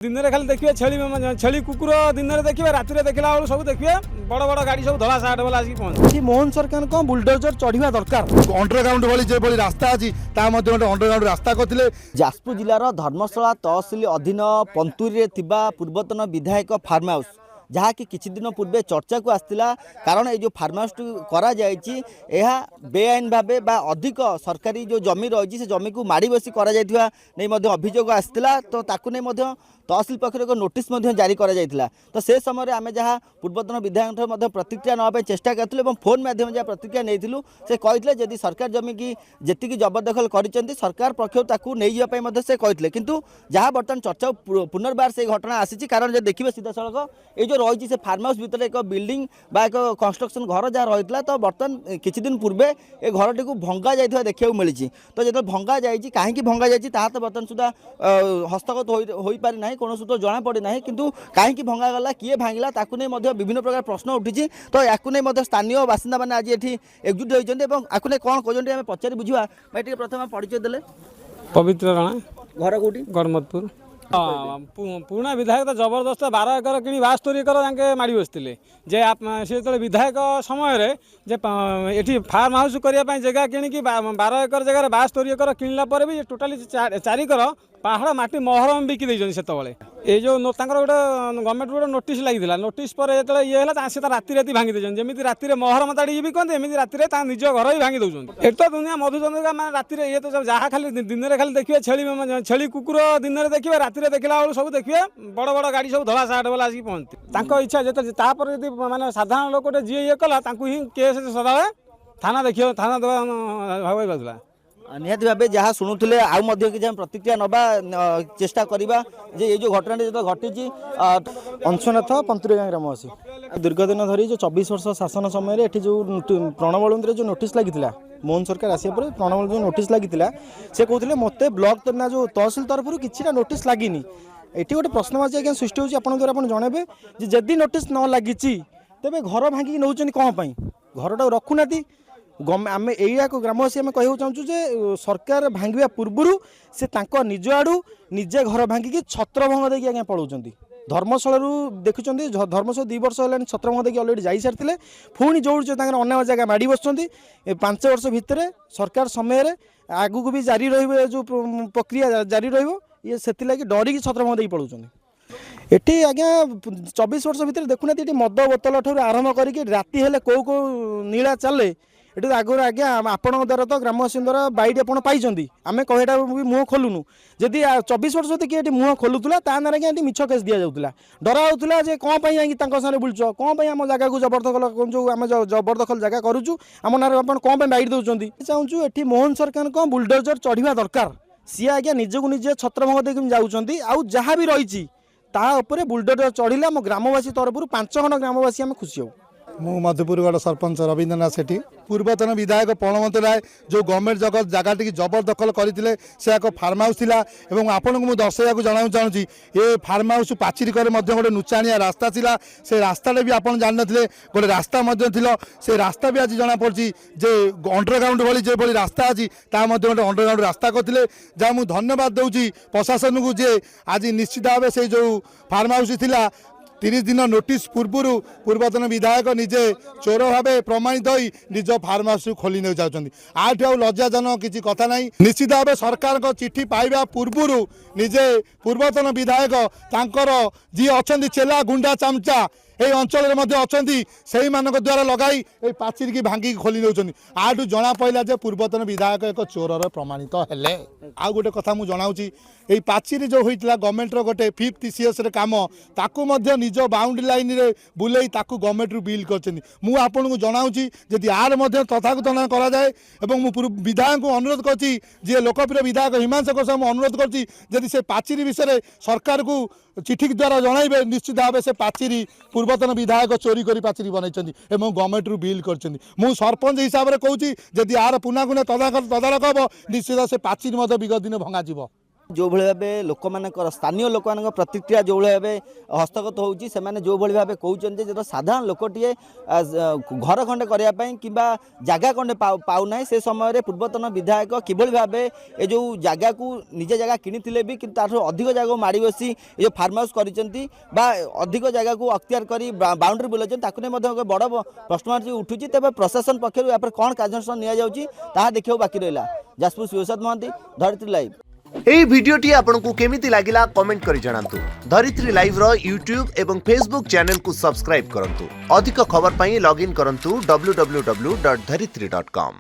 दिन में खाली देखिए छेली कुकुर दिन में देखिए राति में देखला बेलू सब देखिए बड़ बड़ गाड़ी सब धला साठ वाला आसिक पहुंचे। मोहन सरकार को बुलडोजर चढ़ा दरकार अंडरग्राउंड भली रास्ता अच्छी अंडरग्राउंड रास्ता करते। जाजपुर जिलार धर्मशाला तहसिल अधीन पंतुरी पूर्वतन विधायक फार्म हाउस जहाँकि किछि दिन पूर्वे चर्चा को आसला कारण ये जो फार्म हाउस करा जायछि यह बेआईन भावे बा अधिक सरकारी जो जमी रही से जमी को माड़ी बसी करा जायथिबा नै मध्य अभियोग आसला तो ताकु नै मध्य तहसिल पक्ष एक नोटिस जारी करा जायथिला। तो से समय आम जहाँ पूर्वतन विधायक प्रतिक्रिया नापी चेष्टा करूँ फोन माध्यम जहाँ प्रतिक्रिया नहीं से कहते जदि सरकार जमी की जी जबरदखल कर सरकार पक्ष नहीं से कहते किंतु जहाँ बर्तमान चर्चा पुनर्बार से घटना आसी कारण जब देखिए सीधा सड़क ये जो रही से फार्म हाउस भितर एक बिल्डिंग बा एक कंस्ट्रक्शन घर जहाँ रही तो बर्तमान किछि दिन पूर्वे ए घरटी को भंगा जाइथिबा देखिବାକୁ मिली। तो जो भंगा जाइछि कहीं भंगा जाइछि ताहा तो बर्तमान सुधा हस्तगत हो पारि नाही कौन तो जना पड़े ना किंतु कहीं भंगा गला किए भांगला ताकू नहीं विभिन्न प्रकार प्रश्न उठी। तो याकू नहीं स्थानीय बासिंदा मैंने आज ये एकजुट होती आपको कौन कहते आम पचारि बुझा भाई प्रथम परिचय देले। पवित्र राणा घर कौटी गड़मतपुर पुणा विधायक तो जबरदस्त 12 एकर कि 72 एकर जाके माड़ी बसते जे सी जो विधायक समय ये फार्म हाउस करने जगह किणी 12 एकर जगह 72 एकर किणला भी टोटाली 4 एकर पहाड़ माटी महरम बिकी देते से ये जो गोटे गवर्नमेंट गोटे नोटिस लगी नोटिस पर जो ये है राति राति भांगी देते जमी राति महरम ताड़ी भी कहते एमती राति निज घर ही भांगी दौरान ये तो दुनिया मधुचंद्रिका मैंने राति ये तो जहाँ खाली दिन में खाली देखिए छेली कुकुर दिन में देखिए राति देखला बेलू सब देखिए बड़ बड़ गाड़ी सब धला साठ वाला आसिक पहुंचे इच्छा जो माने साधारण लोक जी ये कला ही केस सदा थाना देखिए थाना भाव बाजुला निहत भाव जहाँ शुणुले आउ प्रतिक्रिया नवा चेष्टा करवा जे ये जो घटना जो घटी अंशनाथ पंतुरेगा ग्रामवासी दीर्घ दिन धरी जो 24 वर्ष शासन समय जो प्रणबलुंदी जो नोटिस लगी मोहन सरकार आसिया पर प्रणबल जो नोटिस लगी से कहते मत ब्लॉक ना जो तहसिल तरफ किसी नोटिस लगी ये गोटे प्रश्नवाची आज्ञा सृष्टि होती आप जानवे जदि नोटिस न लगी तेरे घर भांगिक नौ कौन घरटा रखुना आम एरिया को ग्रामवासी आम कह चाहूँ जे सरकार भांगा पूर्व से निज आड़ू निजे घर भांगिकी छत्र भंग देकी आज्ञा पलाउं धर्मशाला देखुं धर्मशाला 2 वर्ष है छत्र भंग देकी अलरेडी जाई सारी पुणी जो अन्य जगह माड़ी बस 5 वर्ष भितर सरकार समय आगू को भी जारी रो प्रक्रिया जारी रे से डरिकी छत्र भंग देकी पलाउं एटी आज्ञा 24 वर्ष भितर देखुना ये मद बोतल ठार आरंभ करके राति हेले कौ कौ नीला चले ये आगुरी आज्ञा आपण द्वारा तो ग्रामवासी द्वारा बैट आप पाई आम कहटा भी मुह खोलुनु जदि 24 वर्ष देखिए ये मुह खोलुला ताना आज्ञा मिछ केस दि जाऊला डरा होता जे कौन जाकि बुलुच कौन आम जगह को जबरदखल जो आम जबरदखल जगह करुचु आम ना आप कौन बैट दौरान चाहूँ ये मोहन सरकार को बुलडोजर चढ़ा दरकार सी आज्ञा निजक निजे छत्रभंग देखिए जाऊँच आउ जहाँ भी रही बुलडोजर चढ़िले आम ग्रामवासी तरफ 5 खंड ग्रामवासी आम खुशी हो। मु मधुपुरगढ़ सरपंच रवींद्रनाथ सेठी पूर्वतन विधायक प्रणमत राय जो गवर्नमेंट जगह टी जबरदखल करते से एक फार्म हाउस थिला एवं आपन को दर्शाइया जाना चाहूँगी ये फार्म हाउस पाचिरी करे गोटे नुचाणिया रास्ता थिला से रास्ता भी आप जान थे गोटे रास्ता से रास्ता भी आज जना पड़ी जे अंडरग्राउंड भली रास्ता अच्छी गोटे अंडरग्राउंड रास्ता करते जहाँ मुझे धन्यवाद दूसरी प्रशासन को जे आज निश्चित भाव से जो फार्म हाउस थिला 30 दिन नोटिस पूर्व पूर्वतन विधायक निजे चोर भाव प्रमाणित हो निज फार्म हाउस खोली नहीं चाहते आठ आउ लज्जाजनक किसी कथा ना निश्चित भाव सरकार को चिठी पाइबा पूर्व निजे पूर्वतन विधायक तांकर जी अच्छा चेला गुंडा चामचा ये अंचल से द्वारा लगाई पाचिर की भांगिक खोली नौन आठू जना पड़ा जे पूर्वतन विधायक एक चोरर प्रमाणित हेले। आउ गोटे कथा मुझे जनाऊँगी ये पाचिरी जो होता गवर्नमेंट गोटे 5th CS काम ताकू निज बाउंड्री लाइन रे बुले गवर्नमेंट रू बिल कर जनाऊँगी जदि आर तथाकथन कराए विधायक को अनुरोध करती जी लोकप्रिय विधायक हिमांशु गोस्वामी अनुरोध करती से पाचिरी विषय सरकार को चिठी द्वारा जनइबे निश्चित भाव से पाचिरी पूर्वतन विधायक चोरी कर पाचिरी बनई गवर्नमेंट रू बिल कर सरपंच हिसाब से कहूँ जदि आर पुनाकुना तदारक हम निश्चित से पाचिरी विगत दिन भंगा। जो भाव लोक मान स्थानीय लोक मान प्रतिक्रिया जो भाव हस्तगत होची से जो भाव कहते जो साधारण लोकटे घर खंडे करने कि जगह खंडे पाऊना से समय पूर्वतन विधायक किभली भाव ए जो जगह को निजे जगह किनी भी कि अधिक जगह माड़ी बसी ये फार्म हाउस अधिक जगह को अख्तियार कर बाउंड्री बुलाऊँ बड़ प्रश्न उठुची तेज प्रशासन पक्षर यहाँ कौन कार्यानुष्ठान निया देखा बाकी रहा। जाजपुर शिवसाद महांती, धरित्री लाइव। এই ভিডিওটি আপনার কেমিতি লাগিলা কমেন্ট করে জানাতু। ধরিত্রী লাইভ র यूट्यूब এবং ফেসবুক চ্যানেল কু সবস্ক্রাইব করন্তু। अधिक खबर পাই লগ ইন করন্তু www.dharitri.com।